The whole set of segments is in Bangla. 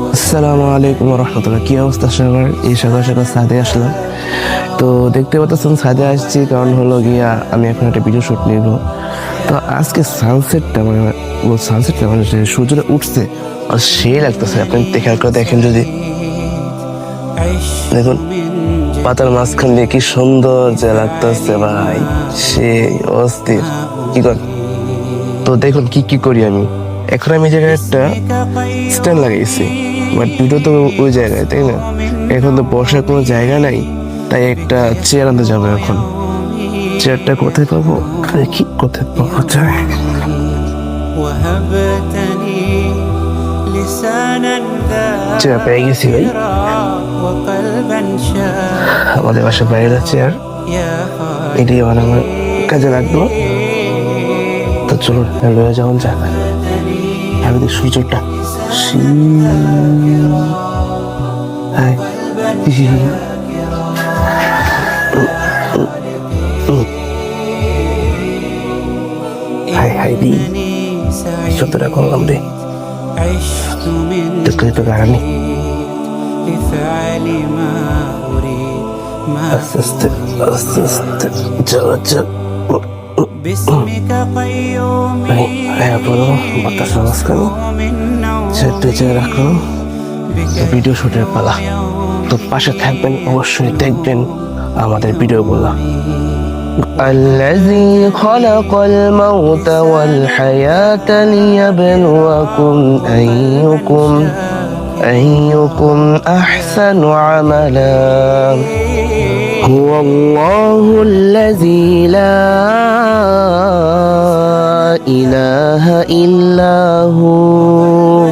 আসসালামু আলাইকুম রহমতুল্লাহ। কি অবস্থা সবার? এই সকাল সকাল ছাদে আসলাম। তো দেখতে পাচ্ছেন ছাদে আসছি কারণ হলো গিয়া আমি এখন একটা ভিডিও শুট নিব। তো আজকে সানসেটটা মানে যে সূর্যটা উঠছে আর সেই লাগতেছে। আপনি দেখেন যদি দেখুন পাতার মাঝখান দিয়ে কি সুন্দর যে লাগতেছে ভাই, সেই অস্থির। কি কর তো দেখুন কি কি করি আমি। এখন আমি এই জায়গায় একটা স্ট্যান্ড লাগাইছি, বাট ভিডিও তো ওই জায়গায়, তাই না? এখন তো বসার কোনো জায়গা নাই, তাই একটা চেয়ার আনতে যাবো। এখন চেয়ারটা কোথায় পাবো, কি কোথায় পাবো যায়? চেয়ার পেয়ে গেছি ভাই, আমাদের বাসার বাইরে চেয়ার। এটি আবার আমার কাজে লাগলো। তো চলুন লয়ে যাওয়া যাক। আমি তো সূর্যটা হাই হাই দি যতটা করলাম রে, তো গাড়ি আস্তে আস্তে আস্তে আস্তে চলো চল। বাতাস মাঝখানে চেয়ার রাখলাম। ভিডিও শুটের পালা। তো পাশে থাকবেন, অবশ্যই দেখবেন আমাদের ভিডিওগুলো। الذي خلق الموت والحياة ليبلوكم أيكم أحسن عملا هو الله الذي لا إله إلا هو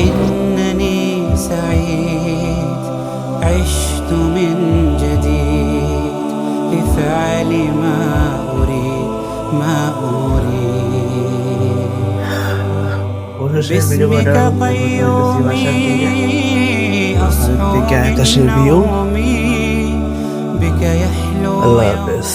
إنني سعيد عشت من جديد لفعل ما أريد باسمك قيومي أصحو من نومي بك يحلو الله حافظ.